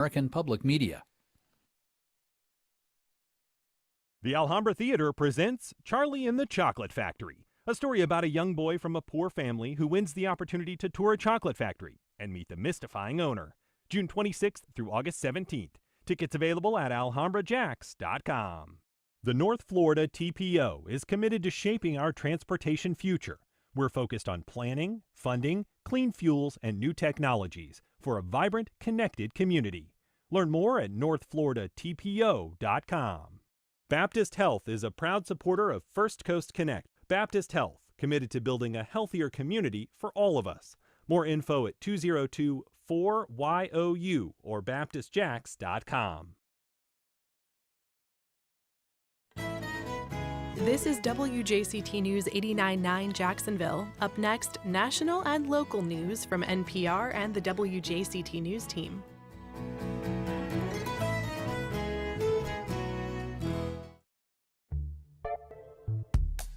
American Public Media. The Alhambra Theater presents Charlie and the Chocolate Factory, a story about a young boy from a poor family who wins the opportunity to tour a chocolate factory and meet the mystifying owner. June 26th through August 17th. Tickets available at alhambrajacks.com. The North Florida TPO is committed to shaping our transportation future. We're focused on planning, funding, clean fuels, and new technologies for a vibrant, connected community. Learn more at northfloridatpo.com. Baptist Health is a proud supporter of First Coast Connect. Baptist Health, committed to building a healthier community for all of us. More info at 202-4YOU or baptistjacks.com. This is WJCT News 89.9 Jacksonville. Up next, national and local news from NPR and the WJCT News team.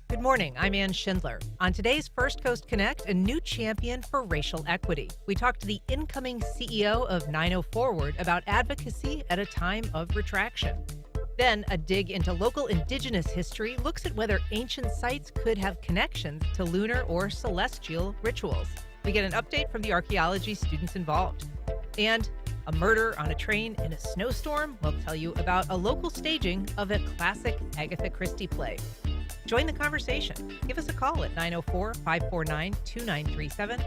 Good morning, I'm Ann Schindler. On today's First Coast Connect, a new champion for racial equity. We talked to the incoming CEO of 90 Forward about advocacy at a time of retraction. Then, a dig into local indigenous history looks at whether ancient sites could have connections to lunar or celestial rituals. We get an update from the archaeology students involved. And a murder on a train in a snowstorm. We'll tell you about a local staging of a classic Agatha Christie play. Join the conversation. Give us a call at 904-549-2937.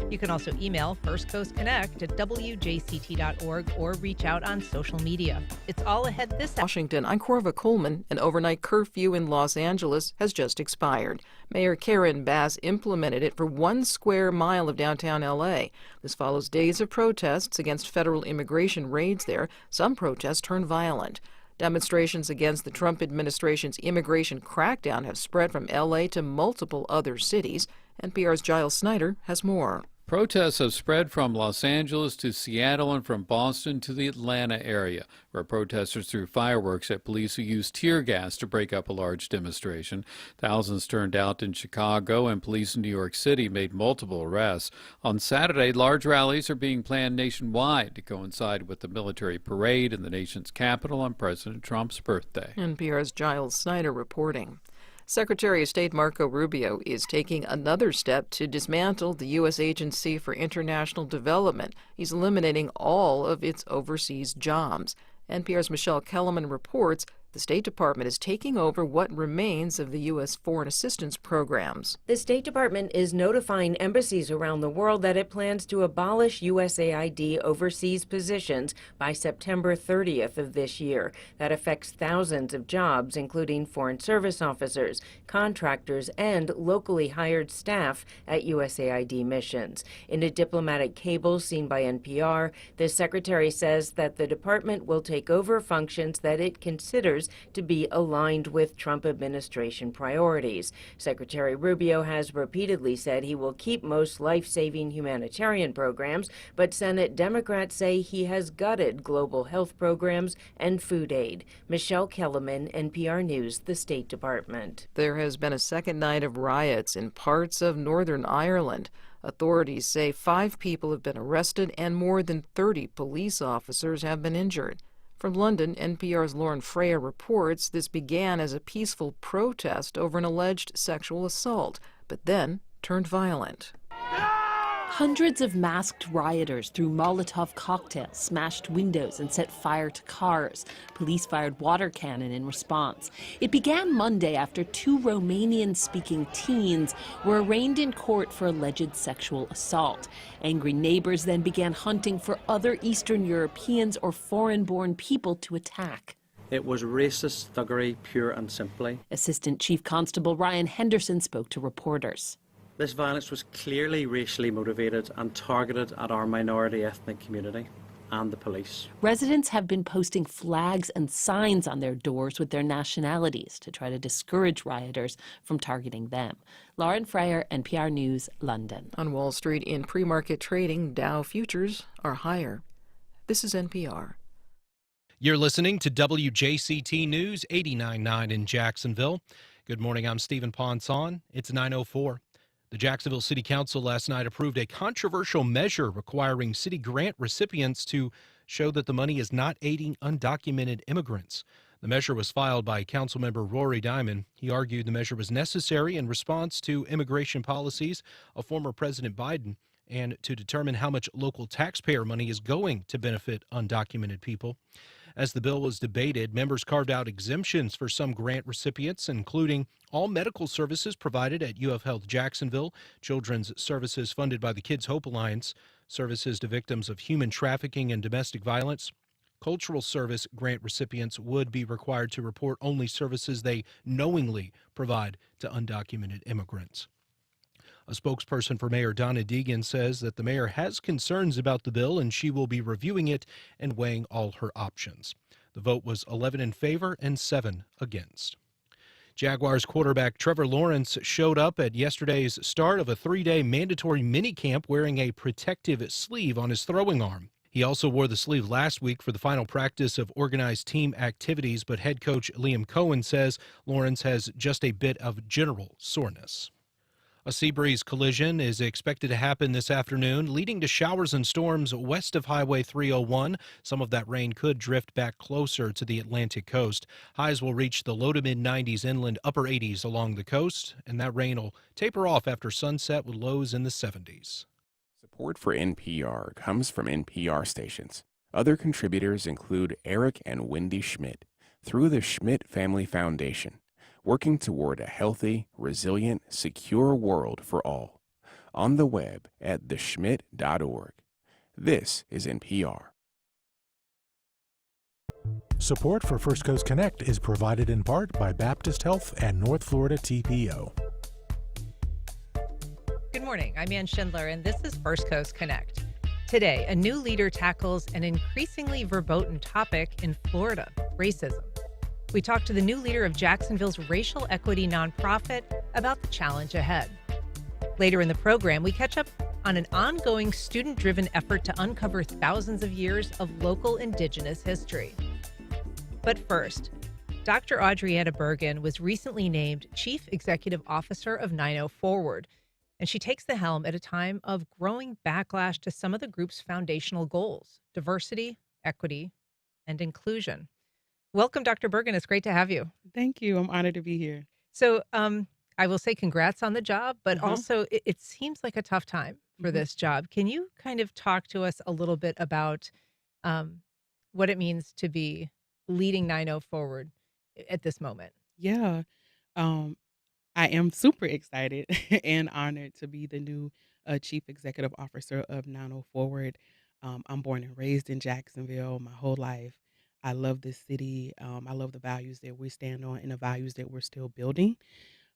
You can also email firstcoastconnect@wjct.org or reach out on social media. It's all ahead this Washington, I'm Corva Coleman. An overnight curfew in Los Angeles has just expired. Mayor Karen Bass implemented it for 1 square mile of downtown L.A. This follows days of protests against federal immigration raids there. Some protests turned violent. Demonstrations against the Trump administration's immigration crackdown have spread from L.A. to multiple other cities. NPR's Giles Snyder has more. Protests have spread from Los Angeles to Seattle and from Boston to the Atlanta area, where protesters threw fireworks at police who used tear gas to break up a large demonstration. Thousands turned out in Chicago, and police in New York City made multiple arrests. On Saturday, large rallies are being planned nationwide to coincide with the military parade in the nation's capital on President Trump's birthday. NPR's Giles Snyder reporting. Secretary of State Marco Rubio is taking another step to dismantle the U.S. Agency for International Development. He's eliminating all of its overseas jobs. NPR's Michelle Kellerman reports the State Department is taking over what remains of the U.S. foreign assistance programs. The State Department is notifying embassies around the world that it plans to abolish USAID overseas positions by September 30th of this year. That affects thousands of jobs, including foreign service officers, contractors, and locally hired staff at USAID missions. In a diplomatic cable seen by NPR, the Secretary says that the department will take over functions that it considers to be aligned with Trump administration priorities. Secretary Rubio has repeatedly said he will keep most life-saving humanitarian programs, but Senate Democrats say he has gutted global health programs and food aid. Michelle Kellerman, NPR News, the State Department. There has been a second night of riots in parts of Northern Ireland. Authorities say 5 people have been arrested and more than 30 police officers have been injured. From London, NPR's Lauren Freya reports this began as a peaceful protest over an alleged sexual assault, but then turned violent. Hundreds of masked rioters threw Molotov cocktails, smashed windows, and set fire to cars. Police fired water cannon in response. It began Monday after 2 Romanian-speaking teens were arraigned in court for alleged sexual assault. Angry neighbors then began hunting for other Eastern Europeans or foreign-born people to attack. It was racist thuggery, pure and simply. Assistant Chief Constable Ryan Henderson spoke to reporters. This violence was clearly racially motivated and targeted at our minority ethnic community and the police. Residents have been posting flags and signs on their doors with their nationalities to try to discourage rioters from targeting them. Lauren Freyer, NPR News, London. On Wall Street, in pre-market trading, Dow futures are higher. This is NPR. You're listening to WJCT News 89.9 in Jacksonville. Good morning, I'm Stephen Ponson. It's 9:04. The Jacksonville City Council last night approved a controversial measure requiring city grant recipients to show that the money is not aiding undocumented immigrants. The measure was filed by Councilmember Rory Diamond. He argued the measure was necessary in response to immigration policies of former President Biden and to determine how much local taxpayer money is going to benefit undocumented people. As the bill was debated, members carved out exemptions for some grant recipients, including all medical services provided at UF Health Jacksonville, children's services funded by the Kids Hope Alliance, services to victims of human trafficking and domestic violence. Cultural service grant recipients would be required to report only services they knowingly provide to undocumented immigrants. A spokesperson for Mayor Donna Deegan says that the mayor has concerns about the bill and she will be reviewing it and weighing all her options. The vote was 11 in favor and 7 against. Jaguars quarterback Trevor Lawrence showed up at yesterday's start of a 3-day mandatory minicamp wearing a protective sleeve on his throwing arm. He also wore the sleeve last week for the final practice of organized team activities, but head coach Liam Cohen says Lawrence has just a bit of general soreness. A sea breeze collision is expected to happen this afternoon, leading to showers and storms west of Highway 301. Some of that rain could drift back closer to the Atlantic coast. Highs will reach the low to mid-90s inland, upper 80s along the coast, and that rain will taper off after sunset with lows in the 70s. Support for NPR comes from NPR stations. Other contributors include Eric and Wendy Schmidt through the Schmidt Family Foundation, working toward a healthy, resilient, secure world for all. On the web at theschmidt.org. This is NPR. Support for First Coast Connect is provided in part by Baptist Health and North Florida TPO. Good morning. I'm Ann Schindler, and this is First Coast Connect. Today, a new leader tackles an increasingly verboten topic in Florida, racism. We talked to the new leader of Jacksonville's racial equity nonprofit about the challenge ahead. Later in the program, we catch up on an ongoing student-driven effort to uncover thousands of years of local indigenous history. But first, Dr. Audrieanna Burgin was recently named Chief Executive Officer of 90 Forward, and she takes the helm at a time of growing backlash to some of the group's foundational goals: diversity, equity, and inclusion. Welcome, Dr. Burgin. It's great to have you. Thank you. I'm honored to be here. So I will say congrats on the job, but also it seems like a tough time for this job. Can you kind of talk to us a little bit about what it means to be leading 90 Forward at this moment? Yeah. I am super excited and honored to be the new Chief Executive Officer of 90 Forward. I'm born and raised in Jacksonville my whole life. I love this city. I love the values that we stand on and the values that we're still building.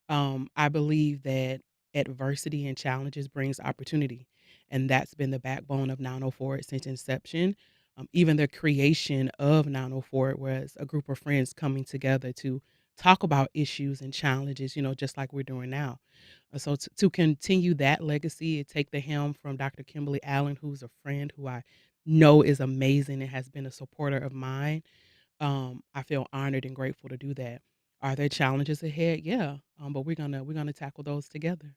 I believe that adversity and challenges brings opportunity, and that's been the backbone of 90 Forward since inception. Even the creation of 90 Forward was a group of friends coming together to talk about issues and challenges, just like we're doing now. So to continue that legacy, take the helm from Dr. Kimberly Allen, who's a friend who I know is amazing and has been a supporter of mine. I feel honored and grateful to do that. Are there challenges ahead? Yeah, but we're gonna tackle those together.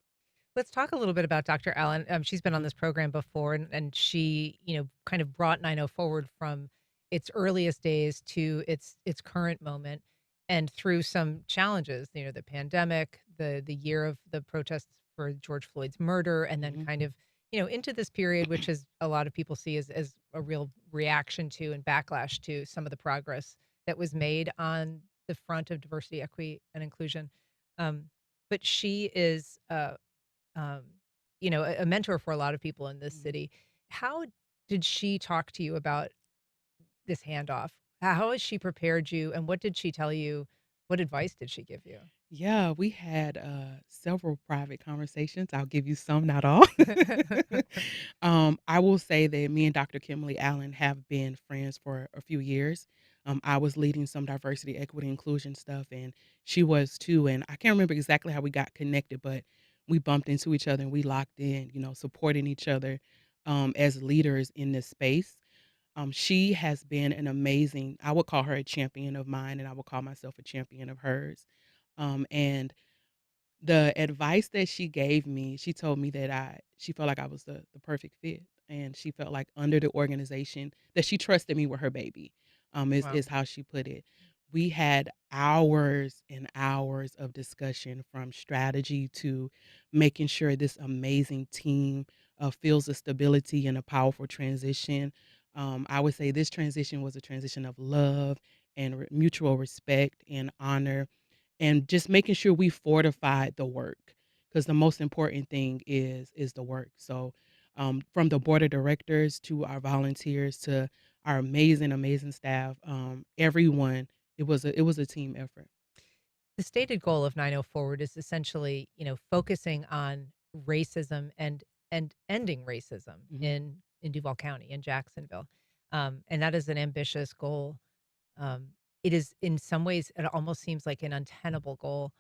Let's talk a little bit about Dr. Allen. She's been on this program before, and she, kind of brought 90 Forward from its earliest days to its current moment, and through some challenges, the pandemic, the year of the protests for George Floyd's murder, and then kind of, into this period, which is a lot of people see as a real reaction to and backlash to some of the progress that was made on the front of diversity, equity, and inclusion. But she is, a mentor for a lot of people in this city. How did she talk to you about this handoff? How has she prepared you, and what did she tell you? What advice did she give you? Yeah, we had several private conversations. I'll give you some, not all. I will say that me and Dr. Kimberly Allen have been friends for a few years. I was leading some diversity, equity, inclusion stuff, and she was too. And I can't remember exactly how we got connected, but we bumped into each other and we locked in, supporting each other as leaders in this space. She has been an amazing, I would call her a champion of mine, and I would call myself a champion of hers. And the advice that she gave me, she told me that she felt like I was the perfect fit and she felt like under the organization that she trusted me with her baby, Wow. is how she put it. We had hours and hours of discussion from strategy to making sure this amazing team feels the stability and a powerful transition. I would say this transition was a transition of love and mutual respect and honor, and just making sure we fortified the work, because the most important thing is the work. So from the board of directors to our volunteers to our amazing staff, everyone, it was a team effort. The stated goal of 90 Forward is essentially, focusing on racism and ending racism Mhm. in Duval County, in Jacksonville. And that is an ambitious goal. It is in some ways, it almost seems like an untenable goal.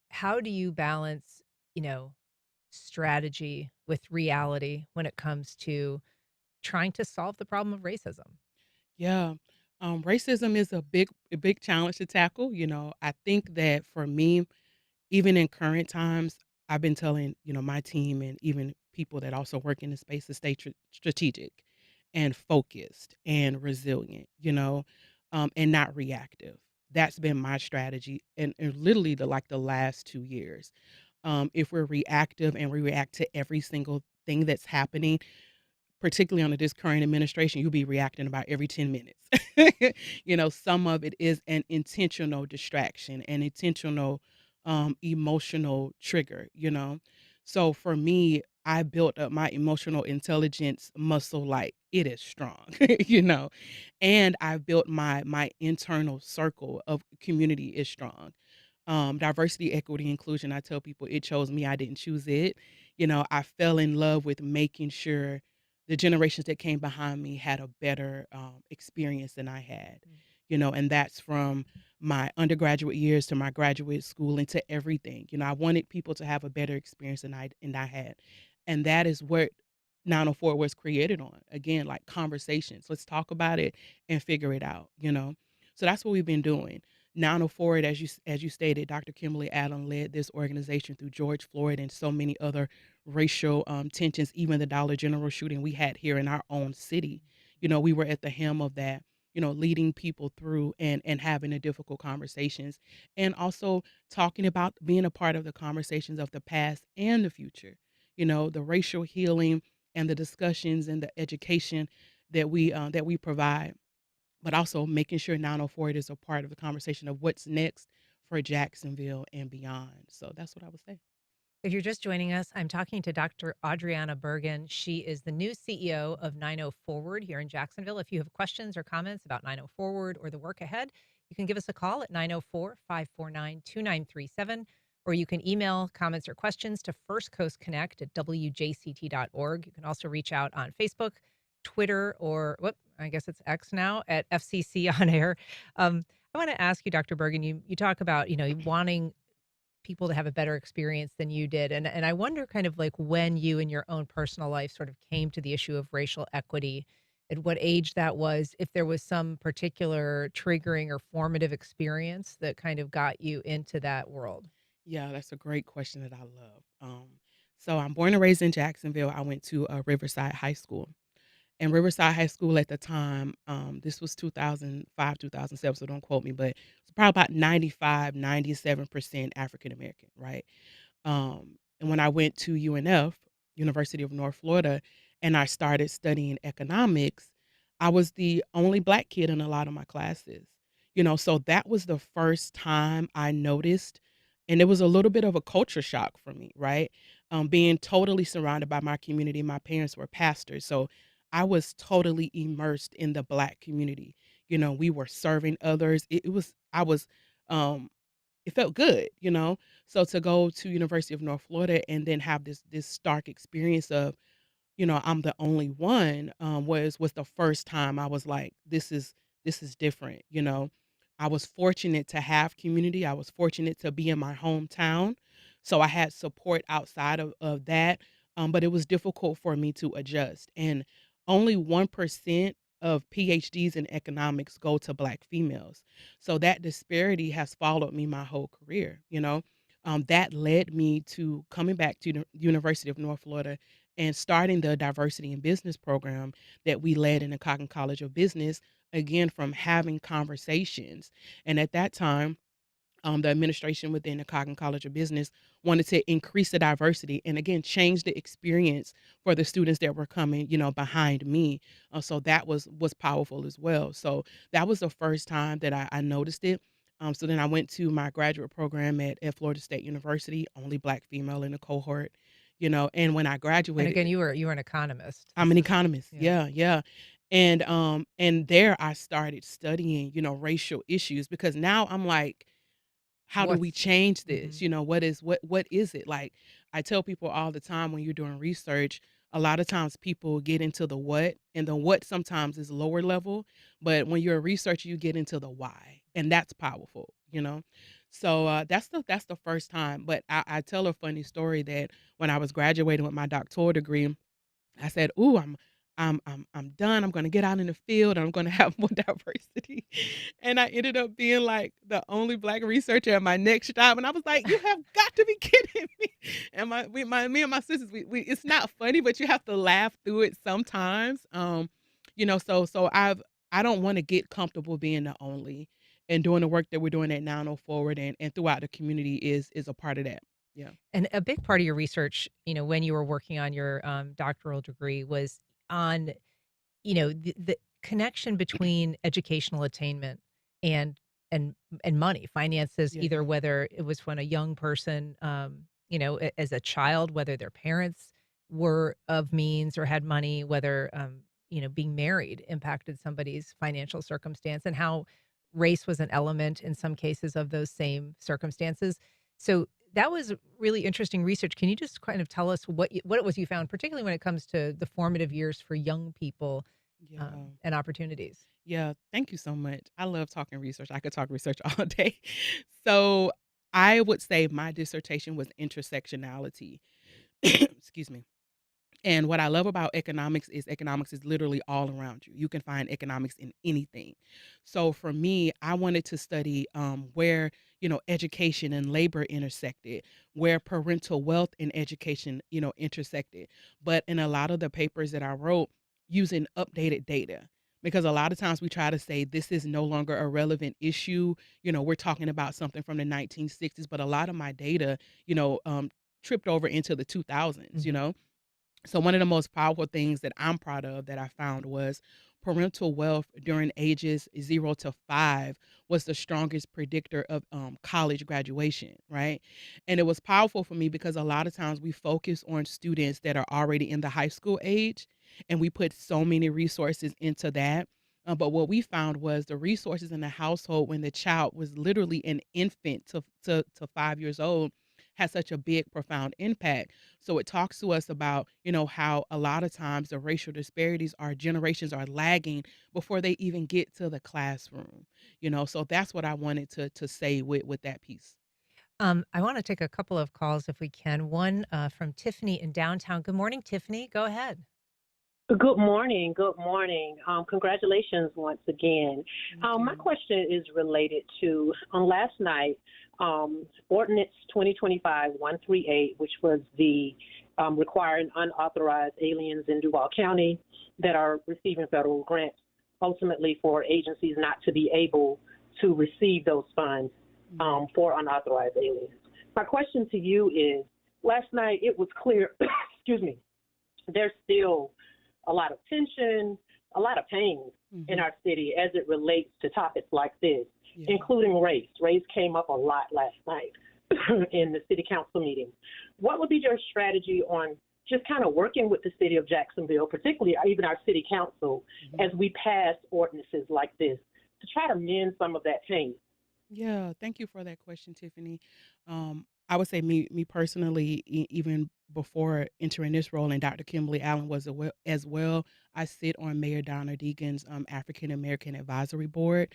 How do you balance, you know, strategy with reality when it comes to trying to solve the problem of racism? Yeah. Racism is a big challenge to tackle. I think that for me, even in current times, I've been telling, my team and even people that also work in the space to stay strategic and focused and resilient, and not reactive. That's been my strategy, and literally the last 2 years. If we're reactive and we react to every single thing that's happening, particularly under this current administration, you'll be reacting about every 10 minutes. Some of it is an intentional distraction, an intentional emotional trigger. So for me, I built up my emotional intelligence muscle like it is strong, you know, and I built my internal circle of community is strong. Diversity, equity, inclusion. I tell people it chose me. I didn't choose it. I fell in love with making sure the generations that came behind me had a better experience than I had. And that's from my undergraduate years to my graduate school and to everything. I wanted people to have a better experience than I had, and that is what 904 was created on. Again, like conversations. Let's talk about it and figure it out. So that's what we've been doing. 904, as you stated, Dr. Kimberly Allen led this organization through George Floyd and so many other racial tensions, even the Dollar General shooting we had here in our own city. We were at the helm of that, leading people through and having the difficult conversations, and also talking about being a part of the conversations of the past and the future. The racial healing and the discussions and the education that we provide, but also making sure 904 is a part of the conversation of what's next for Jacksonville and beyond. So that's what I would say. If you're just joining us, I'm talking to Dr. Audrieanna Burgin. She is the new CEO of 90 Forward here in Jacksonville. If you have questions or comments about 90 Forward or the work ahead, you can give us a call at 904-549-2937, or you can email comments or questions to First Coast Connect at WJCT.org. You can also reach out on Facebook, Twitter, or I guess it's X now, at FCC On Air. I want to ask you, Dr. Burgin, you talk about, wanting people to have a better experience than you did. And I wonder kind of like when you in your own personal life sort of came to the issue of racial equity, at what age that was, if there was some particular triggering or formative experience that kind of got you into that world. Yeah, that's a great question that I love. So I'm born and raised in Jacksonville. I went to Riverside High School. And Riverside High School at the time, this was 2005, 2007, so don't quote me, but it's probably about 95, 97% African American, right? And when I went to UNF, University of North Florida, and I started studying economics, I was the only black kid in a lot of my classes. So that was the first time I noticed, and it was a little bit of a culture shock for me, right? Being totally surrounded by my community. My parents were pastors, so I was totally immersed in the black community. We were serving others. I was, um, it felt good. So to go to University of North Florida and then have this stark experience of, I'm the only one, was the first time I was like, this is different. I was fortunate to have community. I was fortunate to be in my hometown. So I had support outside of that. But it was difficult for me to adjust. And only 1% of PhDs in economics go to black females. So that disparity has followed me my whole career. That led me to coming back to the University of North Florida and starting the diversity in business program that we led in the Cotton College of Business, again, from having conversations. And at that time, the administration within the Cotton College of Business wanted to increase the diversity and again change the experience for the students that were coming, behind me. So that was powerful as well. So that was the first time that I noticed it. So then I went to my graduate program at Florida State University, only Black female in the cohort, and when I And graduated, again, you were an economist. I'm This an is economist. yeah. Yeah, yeah. And there I started studying, racial issues because now I'm like, how do we What's change this? mhm. What is it? Like I tell people all the time when you're doing research, a lot of times people get into the what, and the what sometimes is lower level, but when you're a researcher, you get into the why, and that's powerful. So that's the first time. But I tell a funny story that when I was graduating with my doctoral degree, I said, "Ooh, I'm done. I'm gonna get out in the field, and I'm gonna have more diversity." And I ended up being, like, the only Black researcher at my next job, and I was like, "You have got to be kidding me." And me and my sisters, we it's not funny, but you have to laugh through it sometimes. I don't wanna get comfortable being the only, and doing the work that we're doing at 9 Forward and throughout the community is a part of that. Yeah. And a big part of your research, when you were working on your doctoral degree was on, the connection between educational attainment and and money, finances, Yeah. either whether it was when a young person, as a child, whether their parents were of means or had money, whether, being married impacted somebody's financial circumstance, and how race was an element in some cases of those same circumstances. So that was really interesting research. Can you just kind of tell us what it was you found, particularly when it comes to the formative years for young people, Yeah. and opportunities? Yeah, thank you so much. I love talking research. I could talk research all day. So I would say my dissertation was intersectionality. Excuse me. And what I love about economics is literally all around you. You can find economics in anything. So for me, I wanted to study where education and labor intersected, where parental wealth and education intersected. But in a lot of the papers that I wrote, using updated data. Because a lot of times we try to say this is no longer a relevant issue. We're talking about something from the 1960s, but a lot of my data, tripped over into the 2000s. Mhm. So one of the most powerful things that I'm proud of that I found was parental wealth during ages 0 to 5 was the strongest predictor of college graduation, right? And it was powerful for me because a lot of times we focus on students that are already in the high school age, and we put so many resources into that. But what we found was the resources in the household when the child was literally an infant to 5 years old had such a big, profound impact. So it talks to us about, how a lot of times the racial disparities our generations are lagging before they even get to the classroom. So that's what I wanted to say with that piece. I want to take a couple of calls if we can. One from Tiffany in downtown. Good morning, Tiffany. Go ahead. Good morning. Good morning. Congratulations once again. Thank My you. question is related to last night, Ordinance 2025-138, which was the requiring unauthorized aliens in Duval County that are receiving federal grants, ultimately for agencies not to be able to receive those funds for unauthorized aliens. My question to you is, last night it was clear, excuse me, there's still a lot of tension, a lot of pain in our city as it relates to topics like this, Yeah. including race. Race came up a lot last night in the city council meeting. What would be your strategy on just kind of working with the city of Jacksonville, particularly even our city council, as we pass ordinances like this to try to mend some of that pain? Yeah, thank you for that question, Tiffany. I would say me personally, even before entering this role, and Dr. Kimberly Allen was as well. I sit on Mayor Donna Deegan's African American Advisory Board,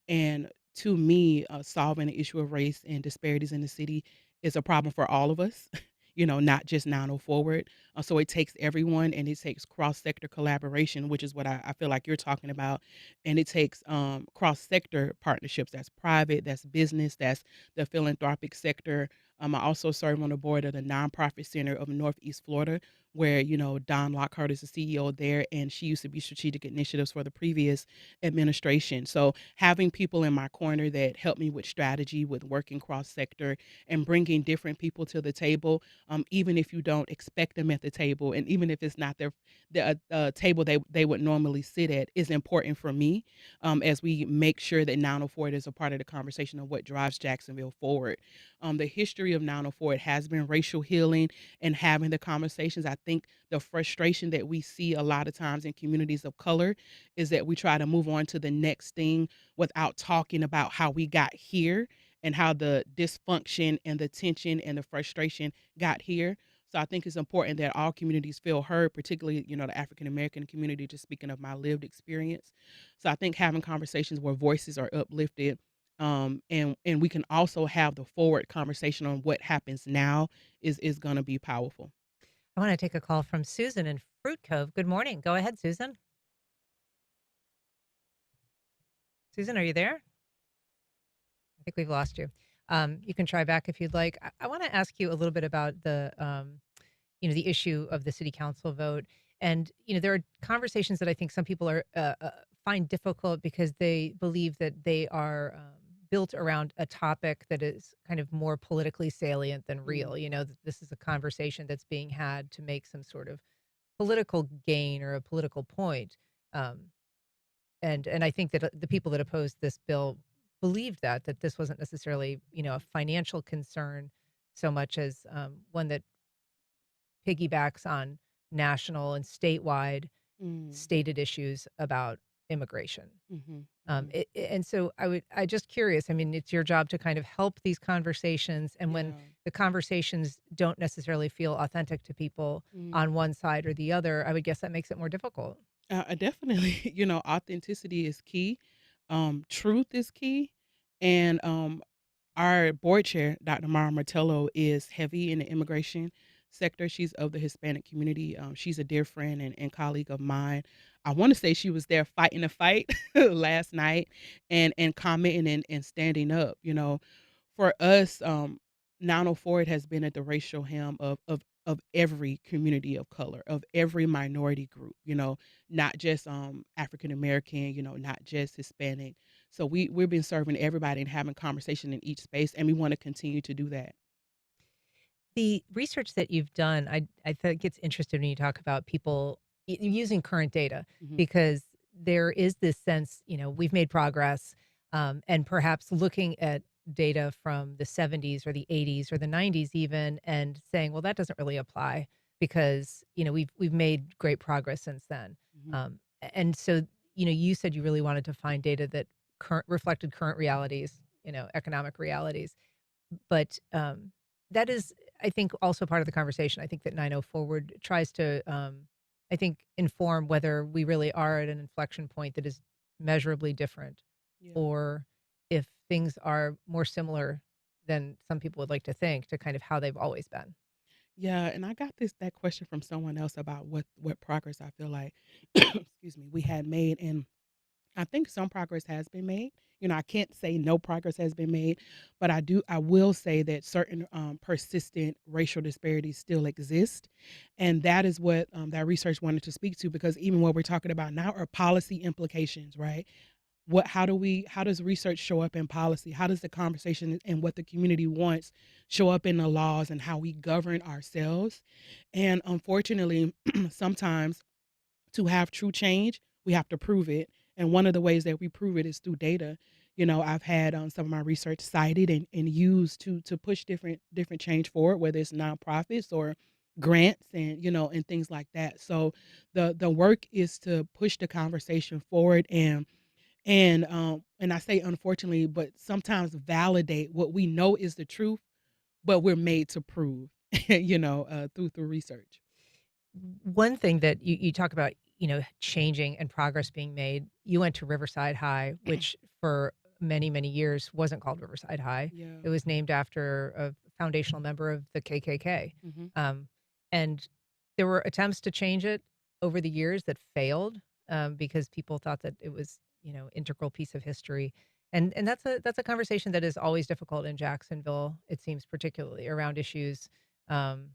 and to me, solving the issue of race and disparities in the city is a problem for all of us. Not just 90 Forward. So it takes everyone, and it takes cross sector collaboration, which is what I feel like you're talking about. And it takes cross sector partnerships. That's private, that's business, that's the philanthropic sector. I also serve on the board of the Nonprofit Center of Northeast Florida, where, Don Lockhart is the CEO there, and she used to be strategic initiatives for the previous administration. So having people in my corner that help me with strategy, with working cross sector, and bringing different people to the table, even if you don't expect them at the table, and even if it's not the table they would normally sit at, is important for me, as we make sure that 904 is a part of the conversation of what drives Jacksonville forward. The history of 904 has been racial healing and having the conversations. I think the frustration that we see a lot of times in communities of color is that we try to move on to the next thing without talking about how we got here and how the dysfunction and the tension and the frustration got here. So I think it's important that all communities feel heard, particularly, the African American community, just speaking of my lived experience. So I think having conversations where voices are uplifted, and we can also have the forward conversation on what happens now is going to be powerful. I want to take a call from Susan in Fruit Cove. Good morning. Go ahead, Susan. Susan, are you there? I think we've lost you. You can try back if you'd like. I want to ask you a little bit about the issue of the city council vote. And, there are conversations that I think some people are find difficult because they believe that they are built around a topic that is kind of more politically salient than real. That this is a conversation that's being had to make some sort of political gain or a political point. And I think that the people that opposed this bill believed that this wasn't necessarily, a financial concern so much as one that piggybacks on national and statewide Mm, stated issues about immigration. mhm, mhm. And so I just curious. I mean, it's your job to kind of help these conversations, and when Yeah. the conversations don't necessarily feel authentic to people Mm. on one side or the other, I would guess that makes it more difficult. Definitely, authenticity is key. Truth is key. And our board chair, Dr. Mara Martello, is heavy in the immigration sector. She's of the Hispanic community. She's a dear friend and colleague of mine. I want to say she was there fighting the fight last night and commenting and standing up. For us, 904 has been at the racial helm of every community of color, of every minority group, not just African American, not just Hispanic. So we've been serving everybody and having conversation in each space, and we want to continue to do that. The research that you've done, I think it's interesting when you talk about people using current data, Mhm. because there is this sense, we've made progress, and perhaps looking at data from the 70s or the 80s or the 90s even, and saying, well, that doesn't really apply because we've made great progress since then. Mhm. And so you said you really wanted to find data that reflected current realities, economic realities. But that is, I think, also part of the conversation. I think that 90 Forward tries to, I think, inform whether we really are at an inflection point that is measurably different, Yeah. or if things are more similar than some people would like to think to kind of how they've always been. Yeah, and I got that question from someone else about what progress I feel like excuse me, we had made, and I think some progress has been made. I can't say no progress has been made, but I will say that certain persistent racial disparities still exist, and that is what that research wanted to speak to, because even what we're talking about now are policy implications, right? How does research show up in policy? How does the conversation and what the community wants show up in the laws and how we govern ourselves? And unfortunately, sometimes to have true change, we have to prove it. And one of the ways that we prove it is through data. I've had some of my research cited and used to push different change forward, whether it's nonprofits or grants and things like that. So the work is to push the conversation forward and I say unfortunately, but sometimes validate what we know is the truth, but we're made to prove, through research. One thing that you talk about, changing and progress being made. You went to Riverside High, which for many, many years wasn't called Riverside High. Yeah. It was named after a foundational member of the KKK. Mhm. And there were attempts to change it over the years that failed, because people thought that it was, integral piece of history. And that's a conversation that is always difficult in Jacksonville, it seems, particularly around issues, um,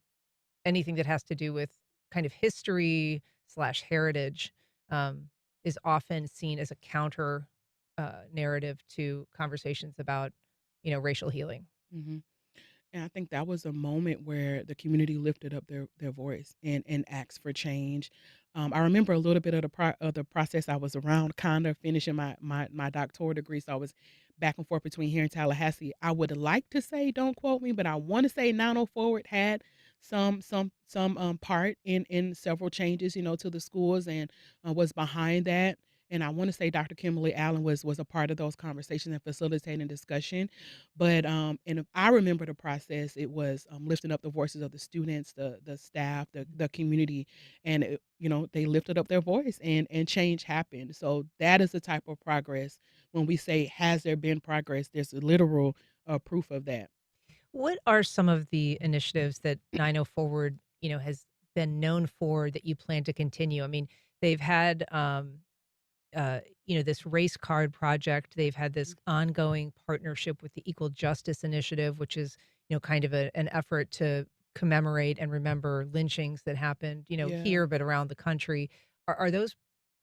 anything that has to do with kind of history slash heritage, um, is often seen as a counter narrative to conversations about, racial healing. Mhm. And I think that was a moment where the community lifted up their voice and asked for change. I remember a little bit of the process. I was around kind of finishing my doctoral degree, so I was back and forth between here and Tallahassee. I would like to say, don't quote me, but I want to say 90 Forward had some part in several changes, to the schools and was behind that. And I want to say Dr. Kimberly Allen was a part of those conversations and facilitating discussion. But and if I remember the process, it was lifting up the voices of the students, the staff, the community, and they lifted up their voice and change happened. So that is the type of progress. When we say has there been progress, there's a literal proof of that. What are some of the initiatives that 90 Forward, has been known for that you plan to continue? I mean, they've had this race card project. They've had this ongoing partnership with the Equal Justice Initiative, which is, kind of an effort to commemorate and remember lynchings that happened, Yeah. here, but around the country. Are those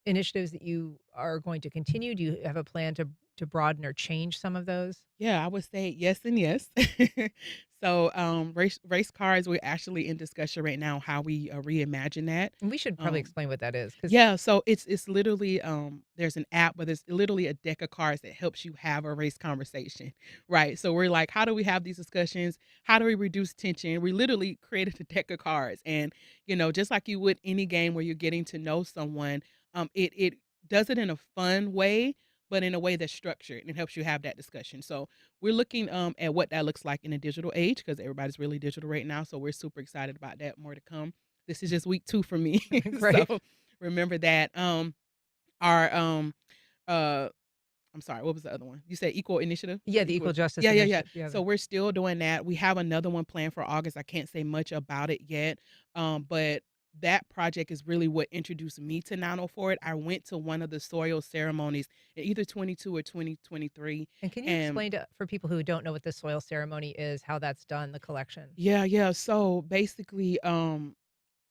initiatives that you are going to continue? Do you have a plan to broaden or change some of those? Yeah, I would say yes and yes. So, race cars, we're actually in discussion right now how we reimagine that. And we should probably Um, explain what that is, because yeah, so it's literally there's an app, but it's literally a deck of cards that helps you have a race conversation, right? So we're like, how do we have these discussions? How do we reduce tension? We literally created a deck of cards, and just like you would any game where you're getting to know someone, it does it in a fun way, but in a way that's structured and it helps you have that discussion. So we're looking at what that looks like in a digital age because everybody's really digital right now. So we're super excited about that. More to come. This is just week 2 for me. right. So remember that. Our uh I'm sorry, what was the other one? You said Equal Initiative? Yeah, the Equal. Equal Justice Yeah, yeah, yeah. Initiative. Yeah. So we're still doing that. We have another one planned for August. I can't say much about it yet. But that project is really what introduced me to 904. I went to one of the soil ceremonies in either 22 or 2023. And can you And explain for people who don't know what the soil ceremony is, how that's done, the collection? yeah, yeah. So basically,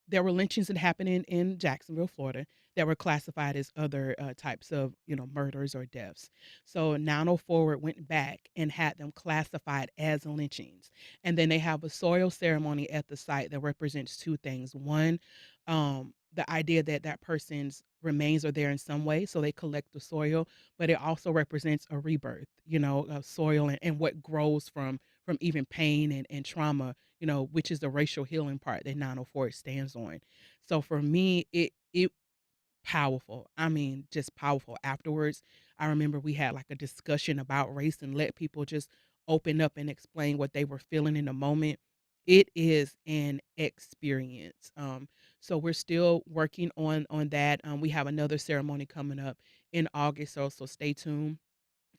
there were lynchings that happened in Jacksonville, Florida, that were classified as other types of, murders or deaths. So 904 went back and had them classified as lynchings. And then they have a soil ceremony at the site that represents two things. One, the idea that that person's remains are there in some way, so they collect the soil, but it also represents a rebirth, of soil and what grows from even pain and trauma, which is the racial healing part that 904 stands on. So for me, it powerful. I mean, just powerful. Afterwards, I remember we had like a discussion about race and let people just open up and explain what they were feeling in the moment. It is an experience. So we're still working on that. We have another ceremony coming up in August, so stay tuned.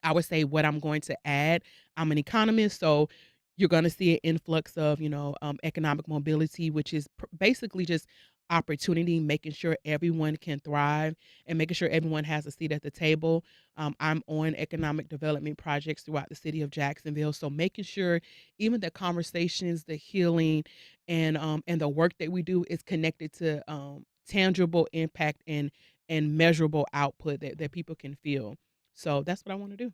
I would say what I'm going to add. I'm an economist, so you're going to see an influx of, economic mobility, which is basically just opportunity, making sure everyone can thrive and making sure everyone has a seat at the table. I'm on economic development projects throughout the city of Jacksonville, so making sure even the conversations, the healing, and the work that we do is connected to tangible impact and measurable output that people can feel. So that's what I wanna do.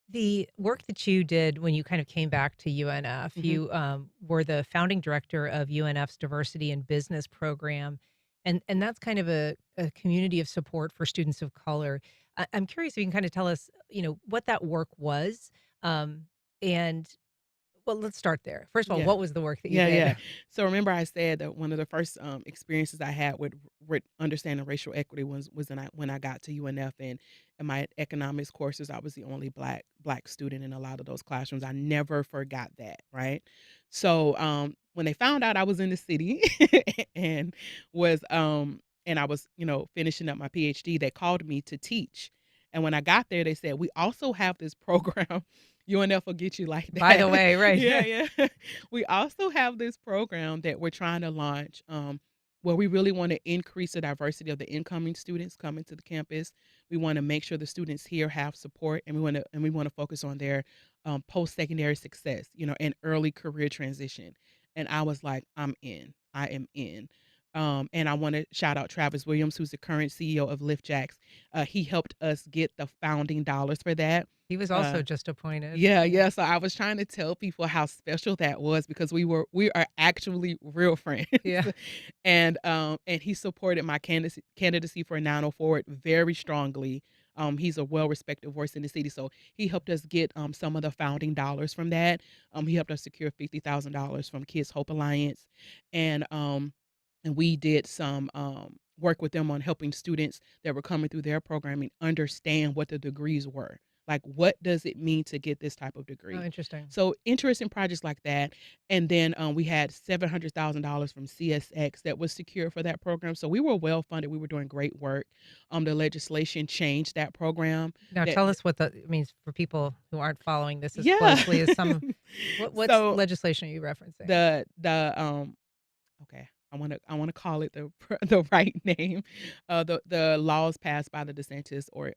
The work that you did when you kind of came back to UNF, Mhm. you were the founding director of UNF's Diversity in Business program, and that's kind of a community of support for students of color. I'm curious if you can kind of tell us, what that work was, and well, let's start there. First of all, Yeah. what was the work that you Yeah, yeah. did? So remember I said that one of the first, experiences I had with understanding racial equity was when I got to UNF, and in my economics courses, I was the only black student in a lot of those classrooms. I never forgot that, right? So, when they found out I was in the city and and I was, finishing up my PhD, they called me to teach. And when I got there, they said, "We also have this program." UNF will get you like By the that. way, right? Yeah, yeah. We also have this program that we're trying to launch, where we really want to increase the diversity of the incoming students coming to the campus. We want to make sure the students here have support, and we want to focus on their post-secondary success, and early career transition. And I was like, I'm in. I am in. And I want to shout out Travis Williams, who's the current CEO of LiftJax. He helped us get the founding dollars for that. He was also just appointed. Yeah. So I was trying to tell people how special that was because we are actually real friends. Yeah. And he supported my candidacy for 904 very strongly. He's a well-respected voice in the city, so he helped us get some of the founding dollars from that. He helped us secure $50,000 from Kids Hope Alliance, and we did some work with them on helping students that were coming through their programming understand what the degrees were. Like, what does it mean to get this type of degree? Oh, interesting. So interesting projects like that. And then we had $700,000 from CSX that was secured for that program. So we were well funded. We were doing great work. The legislation changed that program. Now, That- tell us what it means for people who aren't following this as Yeah. closely as some. What's So, legislation are you referencing? Okay, I want to call it the right name. The laws passed by the DeSantis or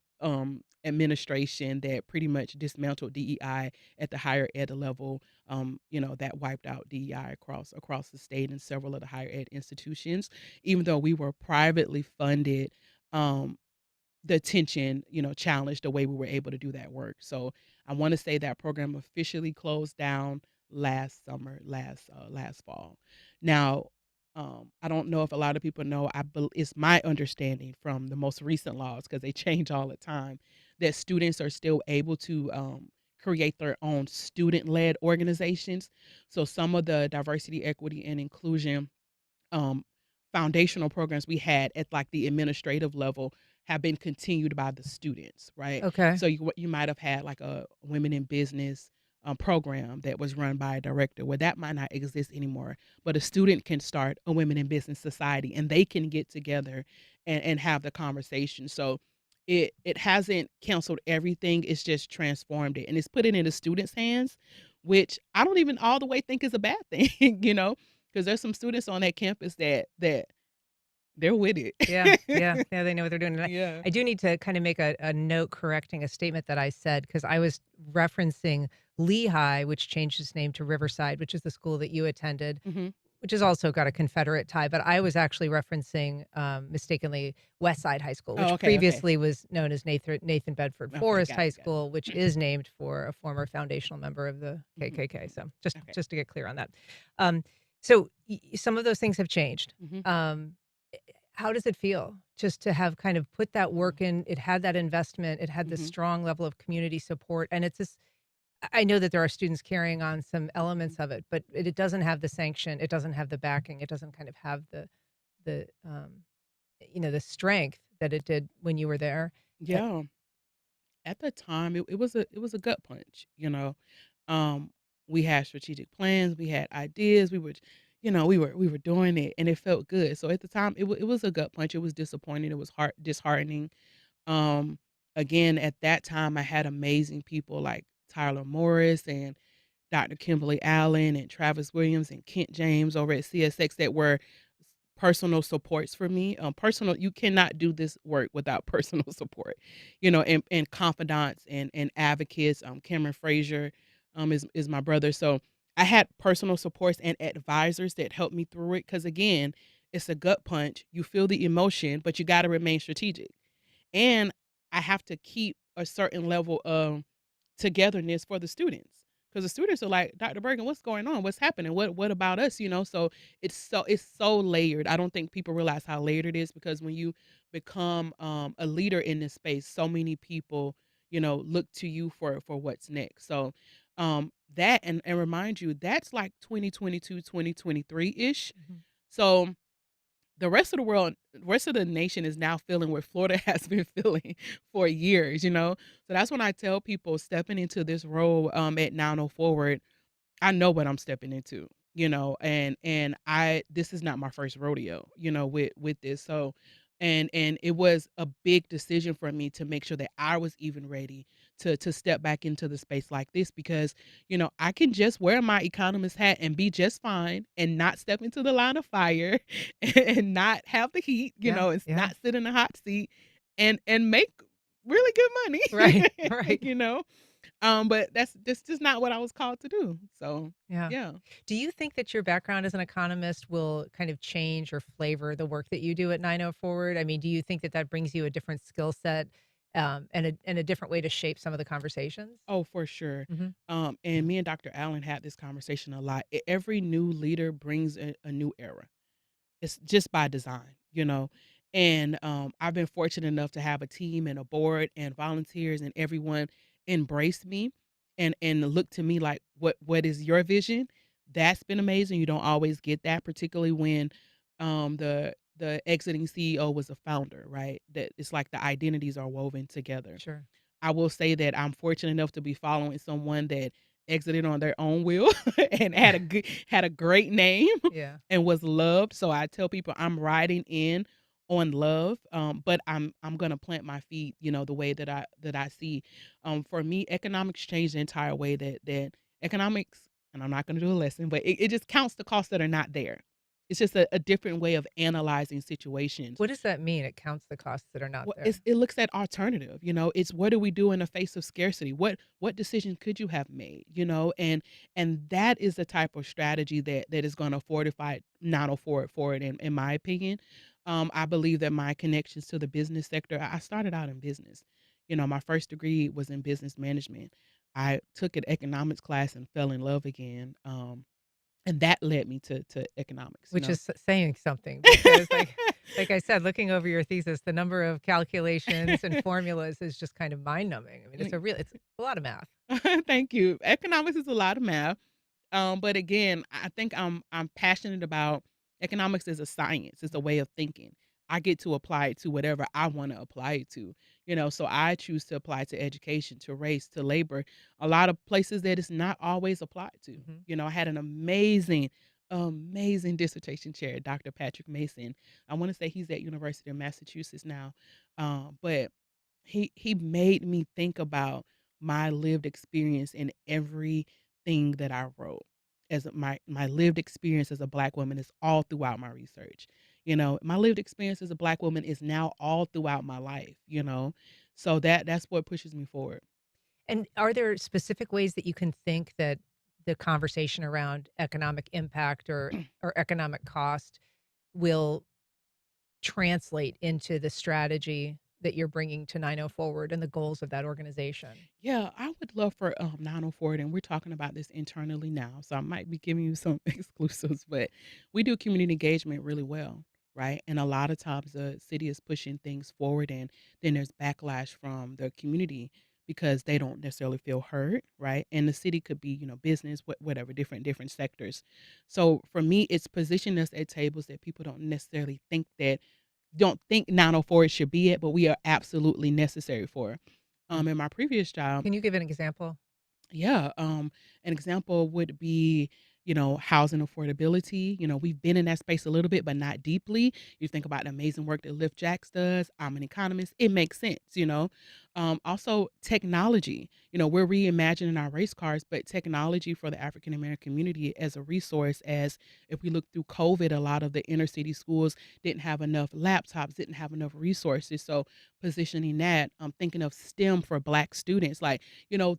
administration that pretty much dismantled DEI at the higher ed level. That wiped out DEI across the state and several of the higher ed institutions. Even though we were privately funded, the attention, challenged the way we were able to do that work. So I want to say that program officially closed down last summer, last fall. Now, I don't know if a lot of people know. It's my understanding from the most recent laws, because they change all the time, that students are still able to create their own student-led organizations. So some of the diversity, equity, and inclusion um, foundational programs we had at like the administrative level have been continued by the students, right? Okay. So you might have had like a women in business program that was run by a director. Well, that might not exist anymore, but a student can start a women in business society, and they can get together and have the conversation. So it hasn't canceled everything. It's just transformed it, and it's put it in the students' hands, which I don't even all the way think is a bad thing, because there's some students on that campus that they're with it. Yeah, they know what they're doing. And Yeah. I do need to kind of make a note correcting a statement that I said, because I was referencing Lehigh, which changed its name to Riverside, which is the school that you attended, Mhm. which has also got a Confederate tie. But I was actually referencing mistakenly Westside High School, which Oh, okay. previously was known as Nathan Bedford Okay, Forrest got High it. School, which is named for a former foundational member of the Mhm. KKK. So Okay. just to get clear on that. So some of those things have changed. Mhm. How does it feel just to have kind of put that work in? It had that investment, it had this Mhm. strong level of community support, and it's this. I know that there are students carrying on some elements of it, but it doesn't have the sanction, it doesn't have the backing, it doesn't kind of have the the strength that it did when you were there. Yeah. At the time, it was a gut punch. Um, we had strategic plans, we had ideas, we were doing it, and it felt good. So at the time, it was a gut punch. It was disappointing. It was disheartening. Um, Again, at that time, I had amazing people like Tyler Morris and Dr. Kimberly Allen and Travis Williams and Kent James over at CSX that were personal supports for me. You cannot do this work without personal support, and confidants and advocates. Cameron Frazier is my brother. So I had personal supports and advisors that helped me through it. Because again, it's a gut punch. You feel the emotion, but you got to remain strategic. And I have to keep a certain level of togetherness for the students, because the students are like, Dr. Burgin, what's going on? What's happening? What about us? So it's so layered. I don't think people realize how layered it is, because when you become a leader in this space, so many people look to you for what's next. So that and remind you, that's like 2022 2023 ish. Mhm. So the rest of the nation is now feeling what Florida has been feeling for years. So that's when I tell people stepping into this role at 90 Forward, I know what I'm stepping into, and this is not my first rodeo, with this. So And it was a big decision for me to make sure that I was even ready to step back into the space like this because, I can just wear my economist hat and be just fine and not step into the line of fire and not have the heat, and not sit in a hot seat and make really good money. Right, right. But that's just not what I was called to do. So, Yeah. yeah. Do you think that your background as an economist will kind of change or flavor the work that you do at 90 Forward? I mean, do you think that that brings you a different skill set and a different way to shape some of the conversations? Oh, for sure. Mhm. And me and Dr. Allen had this conversation a lot. Every new leader brings a new era. It's just by design. And I've been fortunate enough to have a team and a board and volunteers and everyone embrace me and look to me like what is your vision? That's been amazing. You don't always get that, particularly when the exiting CEO was a founder, right? That it's like the identities are woven together. Sure. I will say that I'm fortunate enough to be following someone that exited on their own will and had a great name Yeah. and was loved. So I tell people I'm riding in on love, but I'm gonna plant my feet, the way that I see. For me, economics changed the entire way that economics, and I'm not gonna do a lesson, but it just counts the costs that are not there. It's just a different way of analyzing situations. What does that mean? It counts the costs that are not Well, there. it looks at alternative, it's what do we do in the face of scarcity? What decision could you have made, and that is the type of strategy that is going to fortify not forward in my opinion. I believe that my connections to the business sector. I started out in business. My first degree was in business management. I took an economics class and fell in love again. And that led me to economics. Which is saying something because, like I said, looking over your thesis, the number of calculations and formulas is just kind of mind-numbing. I mean, it's a lot of math. Thank you. Economics is a lot of math. But again, I think I'm passionate about economics as a science, as a way of thinking. I get to apply it to whatever I want to apply it to. So I choose to apply to education, to race, to labor, a lot of places that it's not always applied to. I had an amazing dissertation chair, Dr. Patrick Mason. I want to say he's at University of Massachusetts now. But he made me think about my lived experience in everything that I wrote. As my lived experience as a Black woman is all throughout my research. My lived experience as a Black woman is now all throughout my life. So that's what pushes me forward. And are there specific ways that you can think that the conversation around economic impact or economic cost will translate into the strategy that you're bringing to 90 Forward and the goals of that organization? Yeah, I would love for 904, and we're talking about this internally now, so I might be giving you some exclusives, but we do community engagement really well, right? And a lot of times the city is pushing things forward, and then there's backlash from the community because they don't necessarily feel heard, right? And the city could be, business, whatever, different sectors. So for me, it's positioning us at tables that people don't think 904 should be it, but we are absolutely necessary for. In my previous job, Can you give an example? yeah, an example would be, housing affordability. We've been in that space a little bit, but not deeply. You think about the amazing work that Lyft Jacks does. I'm an economist. It makes sense. Also technology. We're reimagining our race cars, but technology for the African American community as a resource. As if we look through COVID, a lot of the inner city schools didn't have enough laptops, didn't have enough resources. So positioning that, I'm thinking of STEM for Black students. Like,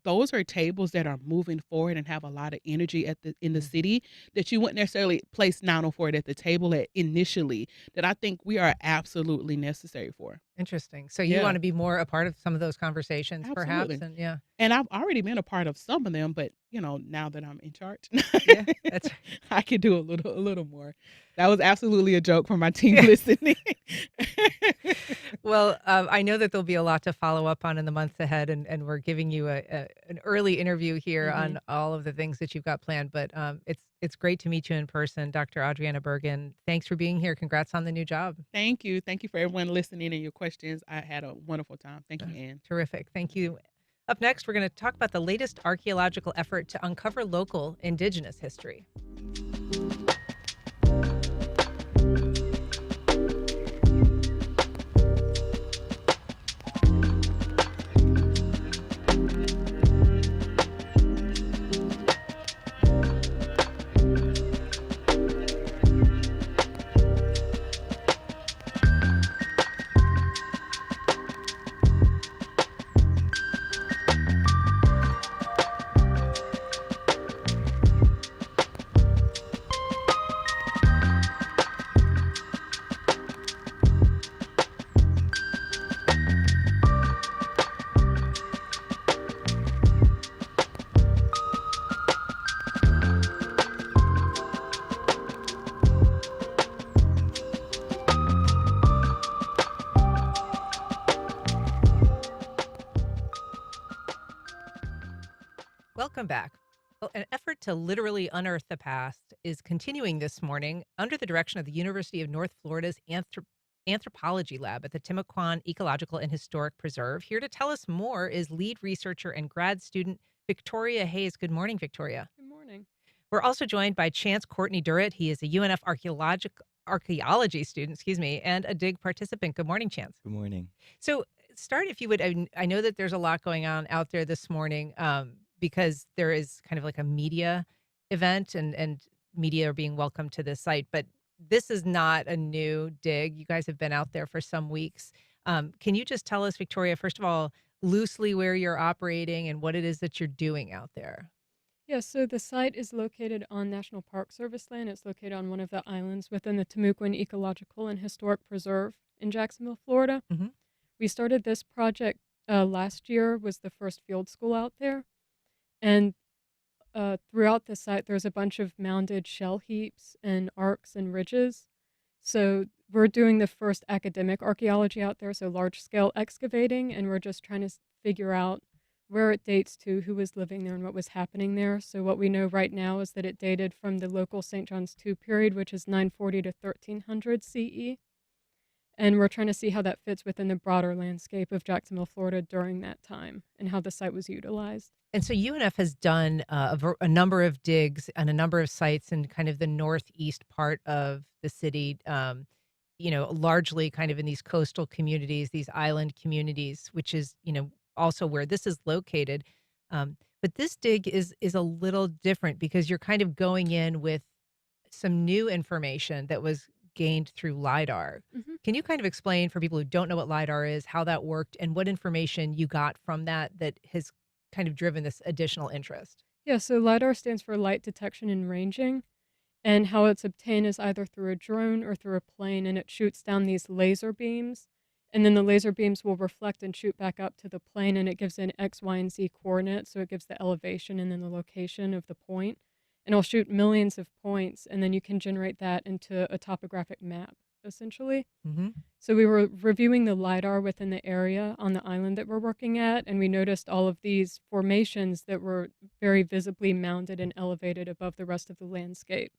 those are tables that are moving forward and have a lot of energy in the city that you wouldn't necessarily place 904 at the table at initially, that I think we are absolutely necessary for. Interesting. So you Yeah. want to be more a part of some of those conversations, perhaps? Absolutely. And yeah, And I've already been a part of some of them, but now that I'm in charge, yeah, that's I could do a little more. That was absolutely a joke for my team listening. well. I know that there'll be a lot to follow up on in the months ahead, and we're giving you an early interview here on all of the things that you've got planned. But it's great to meet you in person, Dr. Audrieanna Burgin. Thanks for being here. Congrats on the new job. Thank you. Thank you for everyone listening and your questions. I had a wonderful time. Thank you, Ann. Terrific. Thank you. Up next, we're going to talk about the latest archaeological effort to uncover local indigenous history. Welcome back. Well, an effort to literally unearth the past is continuing this morning under the direction of the University of North Florida's Anthropology Lab at the Timucuan Ecological and Historic Preserve. Here to tell us more is lead researcher and grad student Victoria Hayes. Good morning, Victoria. Good morning. We're also joined by Chance Courtney Durrett. He is a UNF archaeology student, and a DIG participant. Good morning, Chance. Good morning. So, start if you would. I know that there's a lot going on out there this morning because there is kind of like a media event, and media are being welcomed to this site. But this is not a new dig. You guys have been out there for some weeks. Can you just tell us, Victoria, first of all, loosely where you're operating and what it is that you're doing out there? Yeah, so the site is located on National Park Service land. It's located on one of the islands within the Timucuan Ecological and Historic Preserve in Jacksonville, Florida. Mm-hmm. We started this project last year, was the first field school out there. And throughout the site, there's a bunch of mounded shell heaps and arcs and ridges. So we're doing the first academic archaeology out there, so large-scale excavating, and we're just trying to figure out where it dates to, who was living there, and what was happening there. So what we know right now is that it dated from the local St. John's II period, which is 940 to 1300 CE. And we're trying to see how that fits within the broader landscape of Jacksonville, Florida during that time, and how the site was utilized. And so UNF has done a number of digs and a number of sites in kind of the northeast part of the city, largely kind of in these coastal communities, these island communities, which is, also where this is located. But this dig is a little different because you're kind of going in with some new information that was gained through LIDAR. Mm-hmm. Can you kind of explain for people who don't know what LIDAR is, how that worked, and what information you got from that has kind of driven this additional interest? Yeah, so LIDAR stands for light detection and ranging, and how it's obtained is either through a drone or through a plane, and it shoots down these laser beams, and then the laser beams will reflect and shoot back up to the plane, and it gives an X, Y, and Z coordinate, so it gives the elevation and then the location of the point, and it'll shoot millions of points, and then you can generate that into a topographic map, essentially. Mm-hmm. So we were reviewing the LIDAR within the area on the island that we're working at, and we noticed all of these formations that were very visibly mounded and elevated above the rest of the landscape.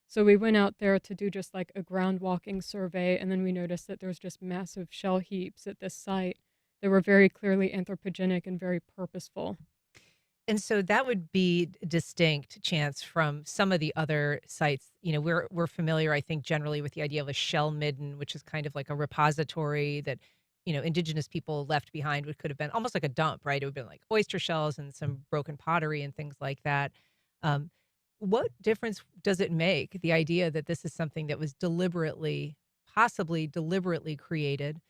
So we went out there to do just like a ground walking survey, and then we noticed that there's just massive shell heaps at this site that were very clearly anthropogenic and very purposeful. And so that would be distinct, Chance, from some of the other sites. We're familiar, I think, generally with the idea of a shell midden, which is kind of like a repository that, indigenous people left behind, which could have been almost like a dump, right? It would have been like oyster shells and some broken pottery and things like that. What difference does it make, the idea that this is something that was possibly deliberately created?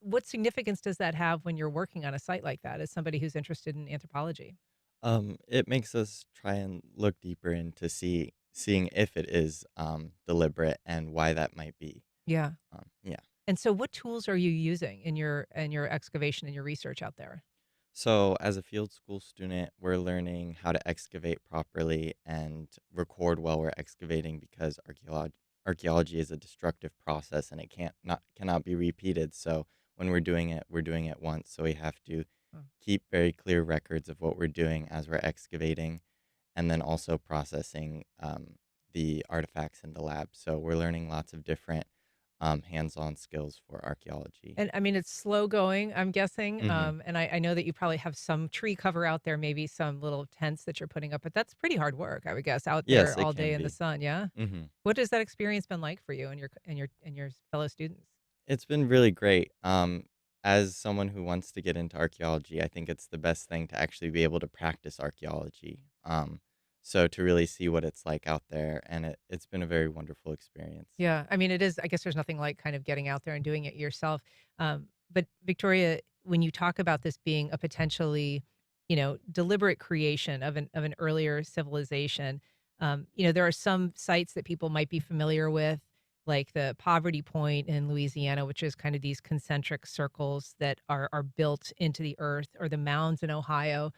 What significance does that have when you're working on a site like that as somebody who's interested in anthropology? It makes us try and look deeper into seeing if it is deliberate and why that might be. Yeah. Yeah. And so what tools are you using in your excavation and your research out there? So as a field school student, we're learning how to excavate properly and record while we're excavating because archaeology is a destructive process and it cannot be repeated. So when we're doing it once. So we have to keep very clear records of what we're doing as we're excavating, and then also processing the artifacts in the lab. So we're learning lots of different hands-on skills for archaeology. And I mean, it's slow going, I'm guessing. Mhm. And I know that you probably have some tree cover out there, maybe some little tents that you're putting up, but that's pretty hard work, I would guess, out Yes, there it all can day in the be. sun. Yeah. hmm What has that experience been like for you and your fellow students? It's been really great. As someone who wants to get into archaeology, I think it's the best thing to actually be able to practice archaeology. So to really see what it's like out there, and it's been a very wonderful experience. Yeah. I mean, it is, I guess there's nothing like kind of getting out there and doing it yourself. But Victoria, when you talk about this being a potentially, deliberate creation of an earlier civilization, there are some sites that people might be familiar with, like the Poverty Point in Louisiana, which is kind of these concentric circles that are built into the earth, or the mounds in Ohio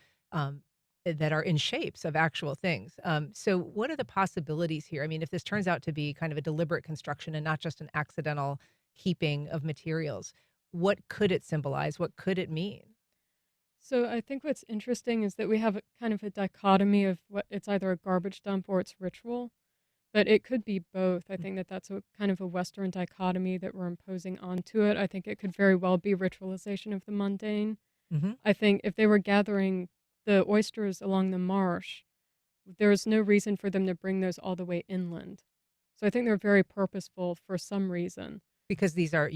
that are in shapes of actual things. So what are the possibilities here? I mean, if this turns out to be kind of a deliberate construction and not just an accidental heaping of materials, what could it symbolize? What could it mean? So I think what's interesting is that we have kind of a dichotomy of what it's either a garbage dump or it's ritual, but it could be both. I think that that's a kind of a Western dichotomy that we're imposing onto it. I think it could very well be ritualization of the mundane. Mm-hmm. I think if they were gathering the oysters along the marsh, there's no reason for them to bring those all the way inland. So I think they're very purposeful for some reason. Because these are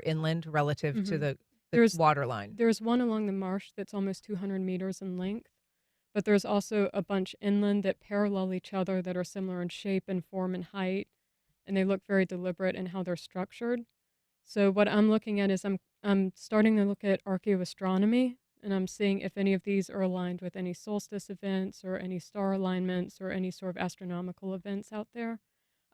inland relative to Mhm. the There's water line. there's one along the marsh that's almost 200 meters in length, but there's also a bunch inland that parallel each other that are similar in shape and form and height, and they look very deliberate in how they're structured. So what I'm looking at is I'm starting to look at archaeoastronomy, and I'm seeing if any of these are aligned with any solstice events or any star alignments or any sort of astronomical events out there.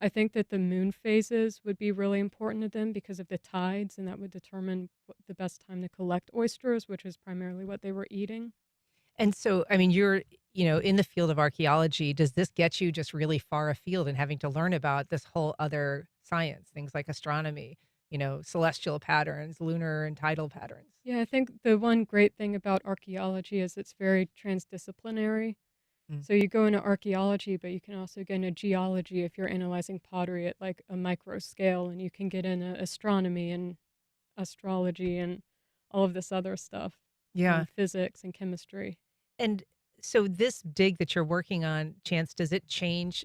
I think that the moon phases would be really important to them because of the tides, and that would determine the best time to collect oysters, which is primarily what they were eating. And so, I mean, you're, in the field of archaeology. Does this get you just really far afield and having to learn about this whole other science, things like astronomy, celestial patterns, lunar and tidal patterns? Yeah, I think the one great thing about archaeology is it's very transdisciplinary. Mm. So you go into archaeology, but you can also get into geology if you're analyzing pottery at like a micro scale, and you can get into astronomy and astrology and all of this other stuff, Yeah. and physics and chemistry. And so this dig that you're working on, Chance, does it change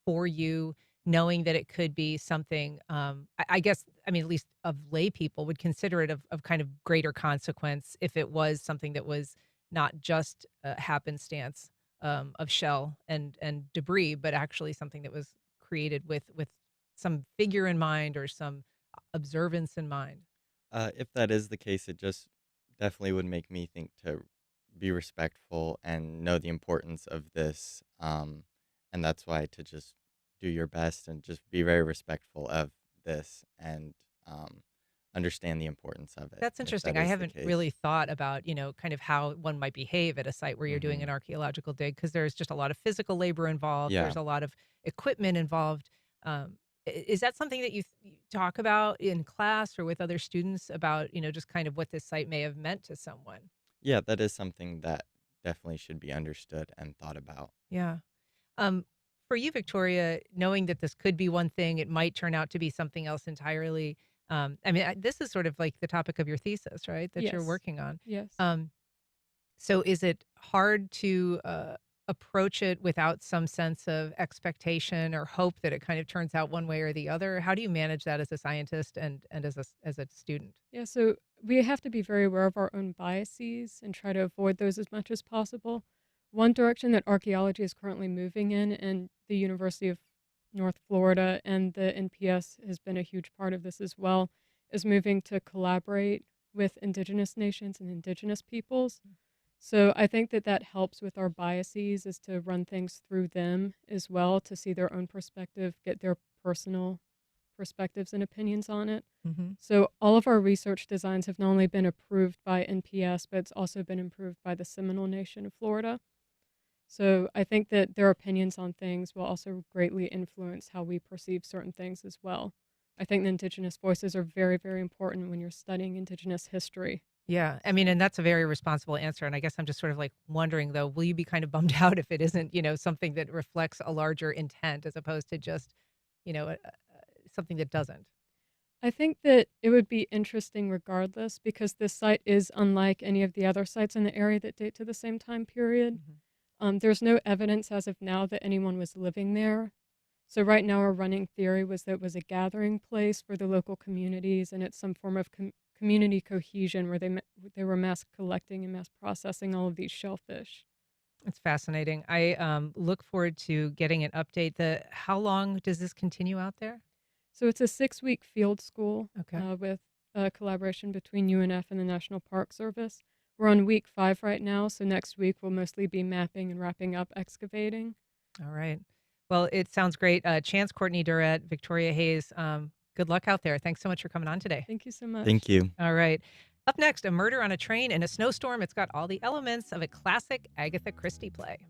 for you knowing that it could be something, I guess, I mean, at least of lay people would consider it of kind of greater consequence if it was something that was not just a happenstance of shell and debris, but actually something that was created with some figure in mind or some observance in mind? If that is the case, it just definitely would make me think to be respectful and know the importance of this. And that's why to just do your best and just be very respectful of this and understand the importance of it. That's if interesting. that I is the haven't case. really thought about, kind of how one might behave at a site where you're doing Hmm. an archaeological dig because there's just a lot of physical labor involved. Yeah. There's a lot of equipment involved. Is that something that you talk about in class or with other students about, just kind of what this site may have meant to someone? Yeah, that is something that definitely should be understood and thought about. Yeah. Um, for you, Victoria, knowing that this could be one thing, it might turn out to be something else entirely. I mean, this is sort of like the topic of your thesis, right? That you're Yes. working on. Yes. So is it hard to approach it without some sense of expectation or hope that it kind of turns out one way or the other? How do you manage that as a scientist and as a student? Yeah, so we have to be very aware of our own biases and try to avoid those as much as possible. One direction that archaeology is currently moving in, and the University of North Florida and the NPS has been a huge part of this as well, is moving to collaborate with indigenous nations and indigenous peoples. So I think that that helps with our biases, is to run things through them as well, to see their own perspective, get their personal perspectives and opinions on it. Mm-hmm. So all of our research designs have not only been approved by NPS, but it's also been approved by the Seminole Nation of Florida. So I think that their opinions on things will also greatly influence how we perceive certain things as well. I think the indigenous voices are very, very important when you're studying indigenous history. Yeah, I mean, and that's a very responsible answer. And I guess I'm just sort of like wondering, though, will you be kind of bummed out if it isn't, something that reflects a larger intent as opposed to just, something that doesn't? I think that it would be interesting regardless, because this site is unlike any of the other sites in the area that date to the same time period. There's no evidence as of now that anyone was living there. So right now our running theory was that it was a gathering place for the local communities, and it's some form of community cohesion where they were mass collecting and mass processing all of these shellfish. It's fascinating. I look forward to getting an update. How long does this continue out there? So it's a 6-week field school Okay. with a collaboration between UNF and the National Park Service. We're on week 5 right now, so next week we'll mostly be mapping and wrapping up excavating. All right. Well, it sounds great. Chance, Courtney Durrett, Victoria Hayes, good luck out there. Thanks so much for coming on today. Thank you so much. Thank you. All right. Up next, a murder on a train in a snowstorm. It's got all the elements of a classic Agatha Christie play.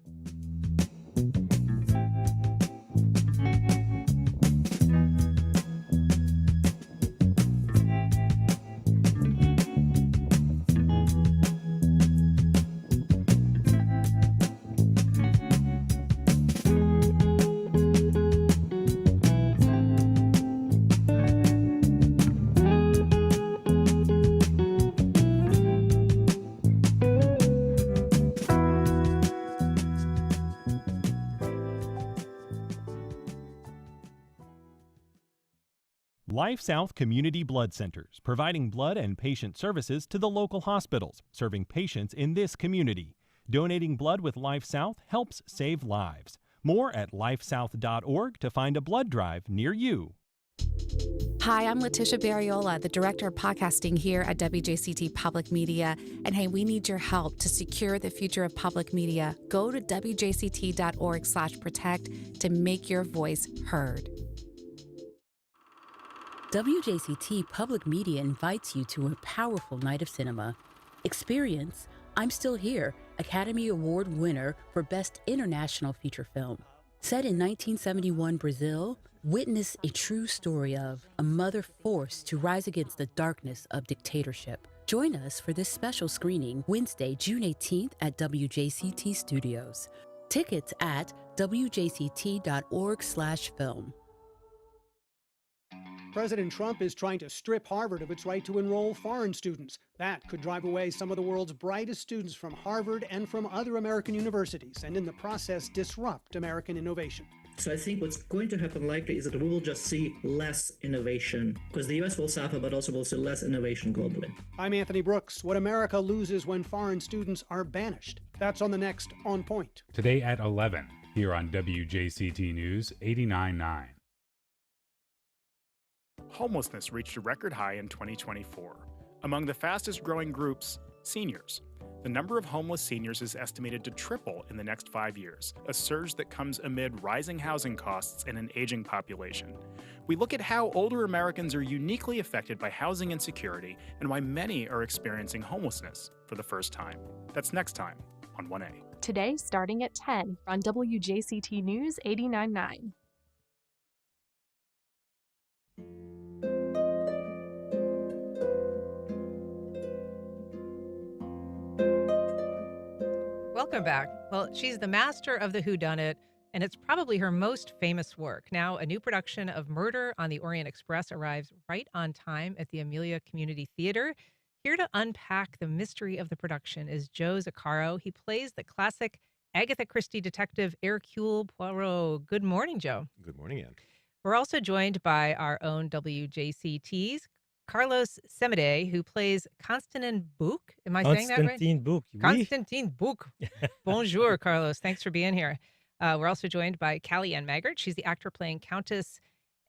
Life South Community Blood Centers, providing blood and patient services to the local hospitals, serving patients in this community. Donating blood with Life South helps save lives. More at lifesouth.org to find a blood drive near you. Hi, I'm Letitia Barriola, the Director of Podcasting here at WJCT Public Media. And hey, we need your help to secure the future of public media. Go to wjct.org/protect to make your voice heard. WJCT Public Media invites you to a powerful night of cinema. Experience I'm Still Here, Academy Award winner for Best International Feature Film. Set in 1971 Brazil, witness a true story of a mother forced to rise against the darkness of dictatorship. Join us for this special screening Wednesday, June 18th at WJCT Studios. Tickets at wjct.org/film. President Trump is trying to strip Harvard of its right to enroll foreign students. That could drive away some of the world's brightest students from Harvard and from other American universities, and in the process disrupt American innovation. So I think what's going to happen likely is that we will just see less innovation, because the US will suffer, but also we'll see less innovation globally. I'm Anthony Brooks. What America loses when foreign students are banished. That's on the next On Point. Today at 11, here on WJCT News 89.9. Homelessness reached a record high in 2024. Among the fastest growing groups, seniors. The number of homeless seniors is estimated to triple in the next 5 years, a surge that comes amid rising housing costs and an aging population. We look at how older Americans are uniquely affected by housing insecurity and why many are experiencing homelessness for the first time. That's next time on 1A. Today, starting at 10 on WJCT News 89.9. Welcome back. Well, she's the master of the whodunit, and it's probably her most famous work. Now, a new production of Murder on the Orient Express arrives right on time at the Amelia Community Theater. Here to unpack the mystery of the production is Joe Zaccaro. He plays the classic Agatha Christie detective Hercule Poirot. Good morning, Joe. Good morning, Ann. We're also joined by our own WJCT's Carlos Semide, who plays Constantin Bouc. Am I saying that right? Constantin Bouc. Oui. Constantin Bouc. Bonjour, Carlos. Thanks for being here. We're also joined by Callie Ann Maggart. She's the actor playing Countess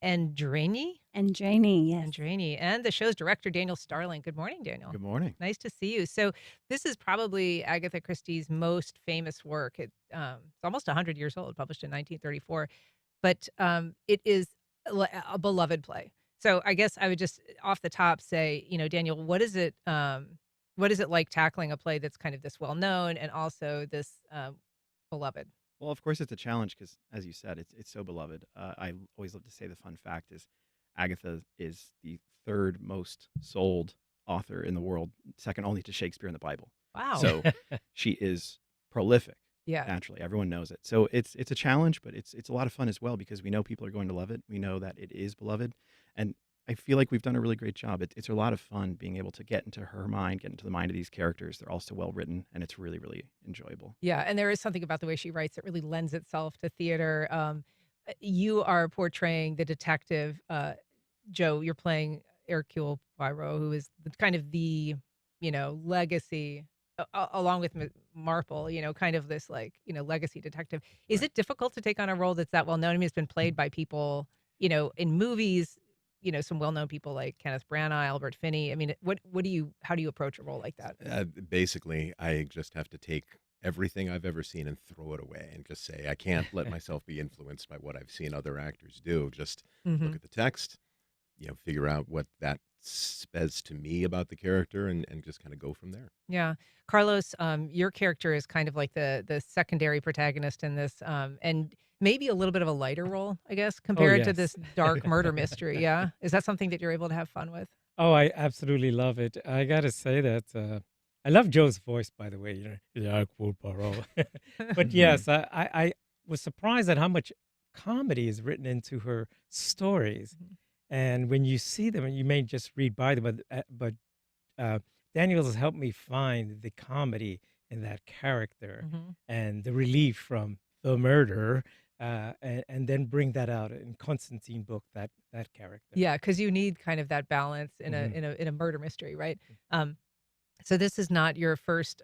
Andrani. Andrani, yes. Andrani. And the show's director, Daniel Starling. Good morning, Daniel. Good morning. Nice to see you. So this is probably Agatha Christie's most famous work. It's almost 100 years old, published in 1934. But it is a beloved play. So I guess I would just off the top say, Daniel, what is it like tackling a play that's kind of this well known and also this beloved? Well, of course, it's a challenge because, as you said, it's so beloved. I always love to say the fun fact is Agatha is the third most sold author in the world, second only to Shakespeare and the Bible. Wow. So she is prolific. Yeah. Naturally, everyone knows it. So it's a challenge, but it's a lot of fun as well because we know people are going to love it. We know that it is beloved. And I feel like we've done a really great job. It's a lot of fun being able to get into her mind, get into the mind of these characters. They're all so well written, and it's really, really enjoyable. Yeah, and there is something about the way she writes that really lends itself to theater. You are portraying the detective, Joe. You're playing Hercule Poirot, who is kind of the, legacy, along with Marple, kind of this legacy detective. Is it difficult to take on a role that's that well known? I mean, it's been played by people, in movies. Some well-known people like Kenneth Branagh, Albert Finney. I mean, how do you approach a role like that? Basically, I just have to take everything I've ever seen and throw it away and just say, I can't let myself be influenced by what I've seen other actors do. Just look at the text, figure out what that says to me about the character and just kind of go from there. Yeah. Carlos, your character is kind of like the secondary protagonist in this, and maybe a little bit of a lighter role, I guess, compared to this dark murder mystery. Yeah. Is that something that you're able to have fun with? Oh, I absolutely love it. I got to say that I love Joe's voice, by the way, Hercule Poirot. But yes, I was surprised at how much comedy is written into her stories. And when you see them, you may just read by them, but Daniel has helped me find the comedy in that character and the relief from the murder and then bring that out in Constantine book, that character. Yeah, because you need kind of that balance in Mhm. a murder mystery, right? So this is not your first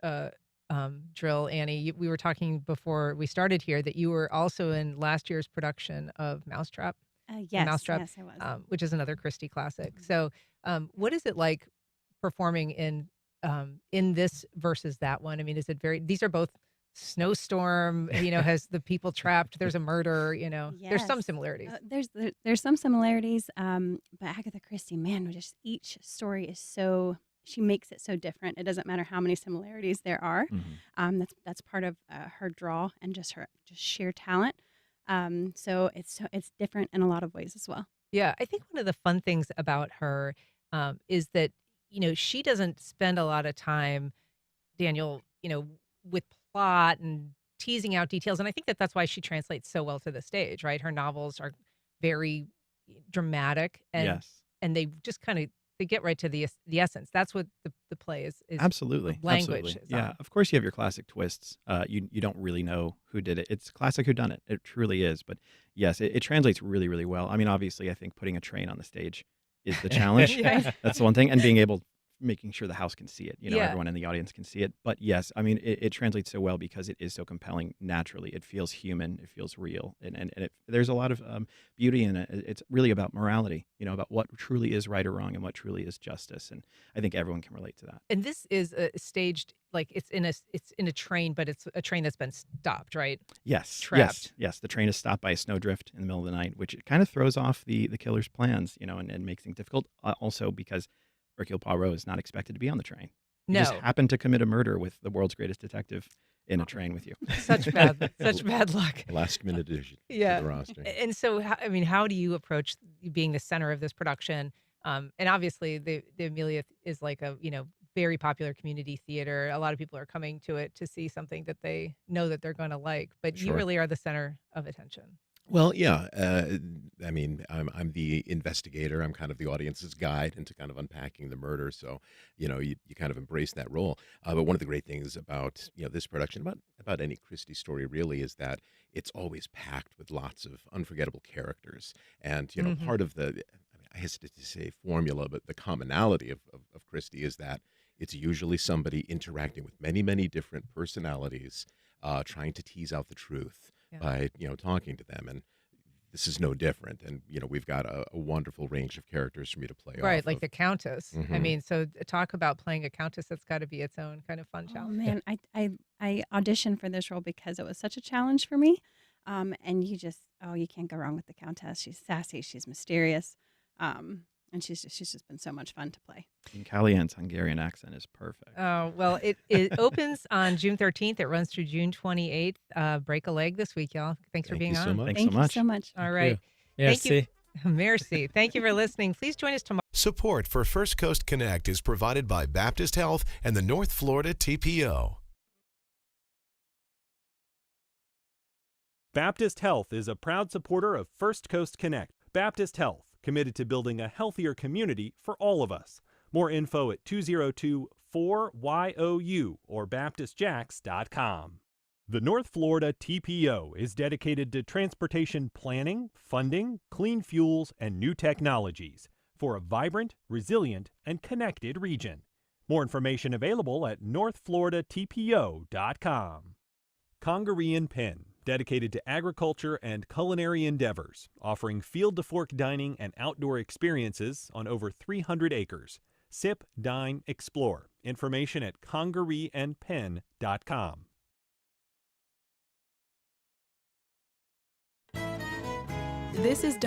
drill, Annie. We were talking before we started here that you were also in last year's production of Mousetrap. The Yes, Mousetrap, yes, I was. which is another Christie classic. So, what is it like performing in this versus that one? I mean, is it very? These are both snowstorm. Has the people trapped? There's a murder. There's some Yes. similarities. There's some similarities, but Agatha Christie, man, just each story is so she makes it so different. It doesn't matter how many similarities there are. That's part of her draw and just her sheer talent. So it's different in a lot of ways as well. Yeah, I think one of the fun things about her is that she doesn't spend a lot of time, Daniel, with plot and teasing out details, and I think that's why she translates so well to the stage, right? Her novels are very dramatic, and Yes. and they just kind of they get right to the essence. That's what the play is Absolutely. language. Absolutely. is on. Yeah. Of course, you have your classic twists. You don't really know who did it. It's classic whodunit. It truly is. But yes, it translates really, really well. I mean, obviously, I think putting a train on the stage is the challenge. Yes. That's the one thing. And being able, making sure the house can see it. Yeah. Everyone in the audience can see it. But yes, I mean, it translates so well because it is so compelling naturally. It feels human. It feels real. And there's a lot of beauty in it. It's really about morality, about what truly is right or wrong and what truly is justice. And I think everyone can relate to that. And this is staged like it's in a train, but it's a train that's been stopped, right? Yes. Trapped. Yes. The train is stopped by a snowdrift in the middle of the night, which kind of throws off the killer's plans, and makes things difficult. Also because Hercule Poirot is not expected to be on the train. You just No. happen to commit a murder with the world's greatest detective in a train with you. Such bad luck. Last minute addition Yeah. to the roster. And so, how do you approach being the center of this production? And obviously, the Amelia is like a very popular community theater. A lot of people are coming to it to see something that they know that they're going to like. But you Sure. really are the center of attention. Well, yeah. I mean, I'm the investigator. I'm kind of the audience's guide into kind of unpacking the murder. So, you kind of embrace that role. But one of the great things about this production, about any Christie story, really, is that it's always packed with lots of unforgettable characters. And Mhm. part of the, I hesitate to say formula, but the commonality of Christie is that it's usually somebody interacting with many, many different personalities, trying to tease out the truth Yeah. by talking to them. And this is no different. And we've got a wonderful range of characters for me to play Right, off like of. the Countess. I Mhm. mean, so talk about playing a Countess. That's got to be its own kind of fun Oh challenge. man, I auditioned for this role because it was such a challenge for me. And you can't go wrong with the Countess. She's sassy, she's mysterious, and she's just been so much fun to play. And Calliean's Hungarian accent is perfect. Oh, well, it opens on June 13th. It runs through June 28th. Break a leg this week, y'all. Thanks for Thank being you on. so much. Thanks Thank so you much. so much. All right. Merci. Thank you. Merci. Thank you for listening. Please join us tomorrow. Support for First Coast Connect is provided by Baptist Health and the North Florida TPO. Baptist Health is a proud supporter of First Coast Connect. Baptist Health, committed to building a healthier community for all of us. More info at 202-4YOU or baptistjacks.com. The North Florida TPO is dedicated to transportation planning, funding, clean fuels, and new technologies for a vibrant, resilient, and connected region. More information available at northfloridatpo.com. Congaree Pen, dedicated to agriculture and culinary endeavors, offering field-to-fork dining and outdoor experiences on over 300 acres. Sip, dine, explore. Information at congareeandpen.com. This is